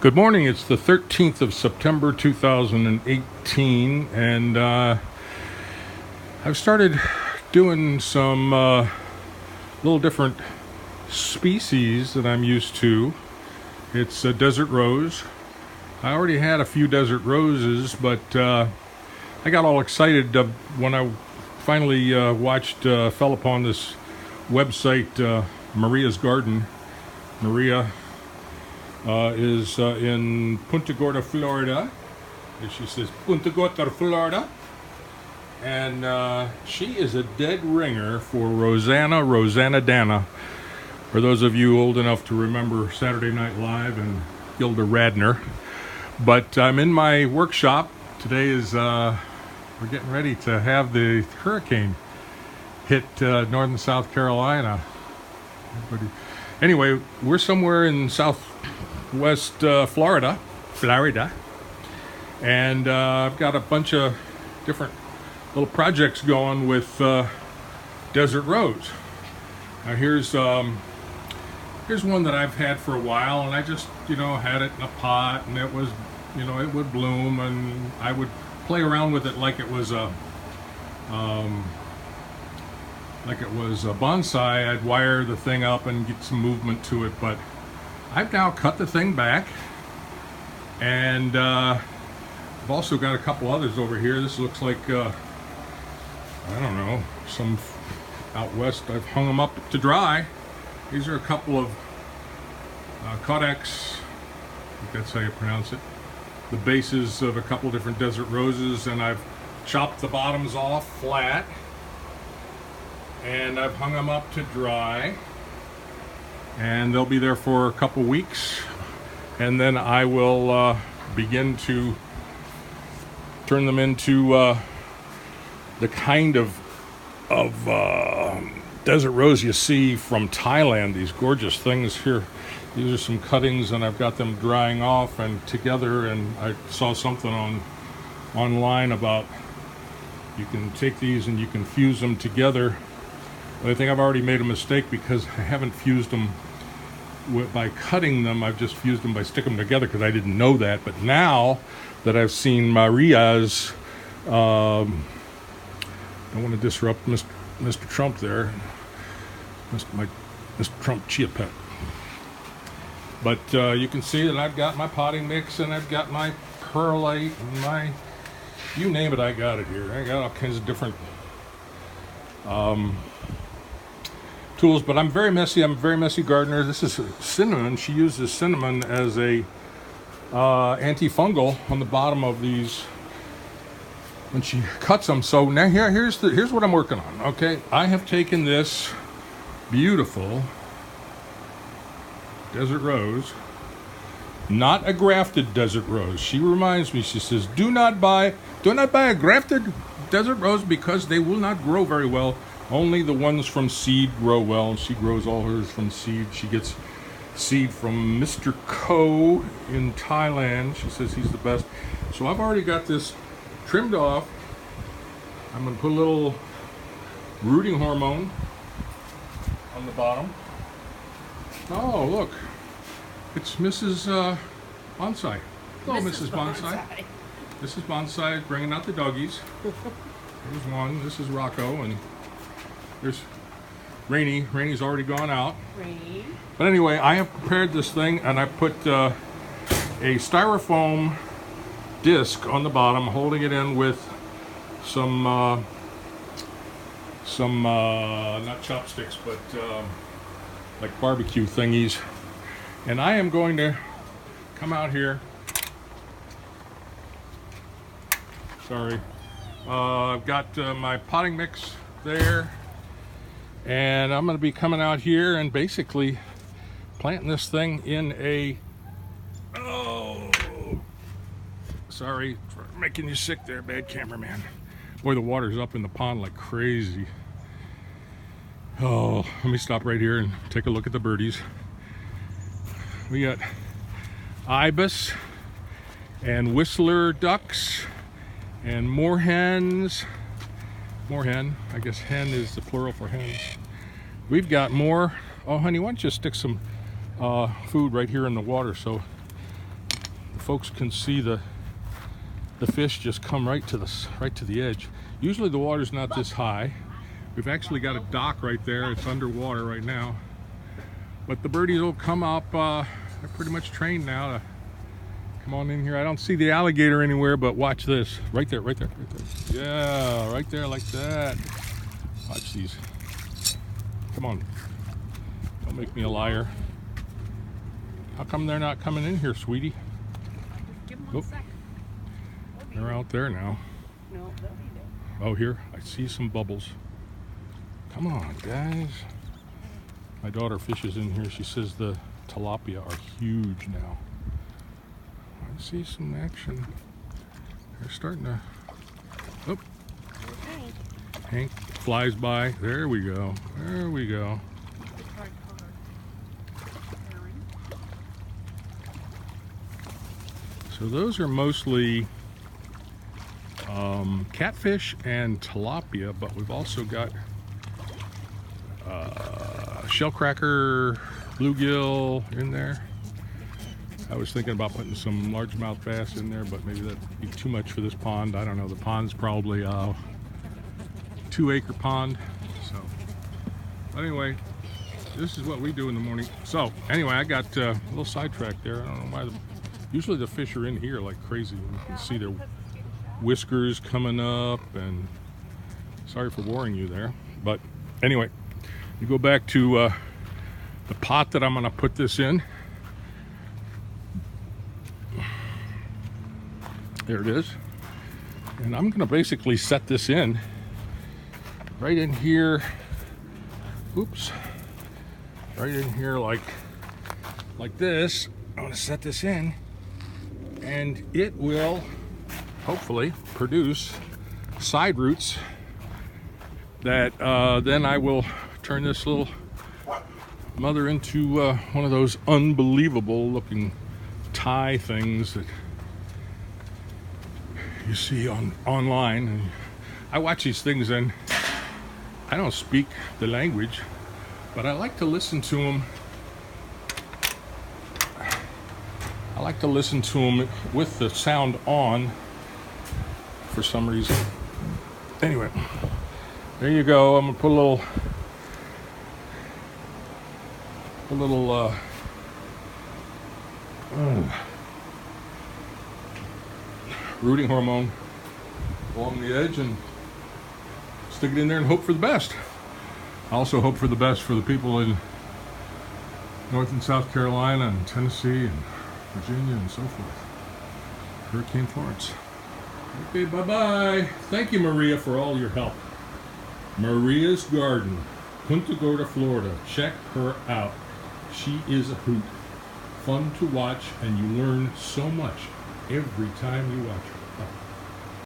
Good morning. It's the 13th of September 2018, and I've started doing some little different species that I'm used to. It's a desert rose. I already had a few desert roses, but I got all excited when I finally fell upon this website, Maria's Garden. Maria is in Punta Gorda, Florida. And she says Punta Gorda, Florida. And she is a dead ringer for Rosanna Dana. For those of you old enough to remember Saturday Night Live and Gilda Radner. But I'm in my workshop. Today is, we're getting ready to have the hurricane hit northern South Carolina. Anyway, we're somewhere in southwest Florida, and I've got a bunch of different little projects going with desert rose. Now here's one that I've had for a while, and I just had it in a pot, and it was it would bloom, and I would play around with it like it was a bonsai. I'd wire the thing up and get some movement to it, but I've now cut the thing back, and I've also got a couple others over here. This looks like I don't know, some out west. I've hung them up to dry. These are a couple of Codex, I think that's how you pronounce it, the bases of a couple different desert roses, and I've chopped the bottoms off flat, and I've hung them up to dry, and they'll be there for a couple weeks, and then I will begin to turn them into the kind of desert rose you see from Thailand. These gorgeous things here. These are some cuttings, and I've got them drying off and together, and I saw something online about you can take these and you can fuse them together. But I think I've already made a mistake because I haven't fused them by cutting them. I've just fused them by sticking them together because I didn't know that. But now that I've seen Maria's, I don't want to disrupt Mr. Trump there, Mr. Trump chia pet. But you can see that I've got my potting mix, and I've got my perlite, and my, you name it, I got it here. I got all kinds of different tools, but I'm very messy. I'm a very messy gardener. This is cinnamon. She uses cinnamon as a antifungal on the bottom of these when she cuts them. So now here's what I'm working on. Okay, I have taken this beautiful desert rose, not a grafted desert rose. She reminds me. She says, "Do not buy a grafted desert rose because they will not grow very well. Only the ones from seed grow well." And she grows all hers from seed. She gets seed from Mr. Ko in Thailand. She says he's the best. So I've already got this trimmed off. I'm going to put a little rooting hormone on the bottom. Oh, look. It's Mrs. Bonsai. Hello, Mrs. Bonsai. Mrs. Bonsai bringing out the doggies. There's one. This is Rocco, and there's Rainy. Rainy's already gone out. Rainy. But anyway, I have prepared this thing, and I put a styrofoam disc on the bottom, holding it in with some not chopsticks, but like barbecue thingies. And I am going to come out here. Sorry. I've got my potting mix there, and I'm going to be coming out here and basically planting this thing in a, oh, sorry for making you sick there, bad cameraman. Boy, the water's up in the pond like crazy. Oh, let me stop right here and take a look at the birdies. We got ibis and whistler ducks and moorhens. Moorhen, I guess hen is the plural for hens. We've got more. Oh, honey, why don't you stick some food right here in the water so folks can see the fish just come right to the edge. Usually the water's not this high. We've actually got a dock right there. It's underwater right now. But the birdies will come up. They're pretty much trained now to come on in here. I don't see the alligator anywhere, but watch this. Right there, right there, right there. Yeah, right there like that. Watch these. Come on. Don't make me a liar. How come they're not coming in here, sweetie? Give them 1 second. They're out there now. No, they'll be there. Oh, here. I see some bubbles. Come on, guys. My daughter fishes in here. She says the tilapia are huge now. I see some action. They're starting to... Oh. Hank flies by. There we go. There we go. So those are mostly catfish and tilapia, but we've also got shellcracker, bluegill in there. I was thinking about putting some largemouth bass in there, but maybe that'd be too much for this pond. I don't know. The pond's probably a 2-acre pond. So, but anyway, this is what we do in the morning. So anyway, I got a little sidetracked there. I don't know why. Usually the fish are in here like crazy. You can see their whiskers coming up, and sorry for boring you there. But anyway, you go back to the pot that I'm going to put this in. There it is. And I'm going to basically set this in right in here. Oops. Right in here like this. I'm going to set this in, and it will hopefully produce side roots that then I will turn this little mother into one of those unbelievable looking Thai things that you see online. And I watch these things, and I don't speak the language, but I like to listen to them. I like to listen to them with the sound on for some reason. Anyway, there you go. I'm gonna put a little rooting hormone along the edge and stick it in there and hope for the best. I also hope for the best for the people in North and South Carolina and Tennessee and Virginia and so forth. Hurricane Florence. Okay, bye-bye. Thank you, Maria, for all your help. Maria's Garden, Punta Gorda, Florida. Check her out. She is a hoot. Fun to watch, and you learn so much every time you watch her.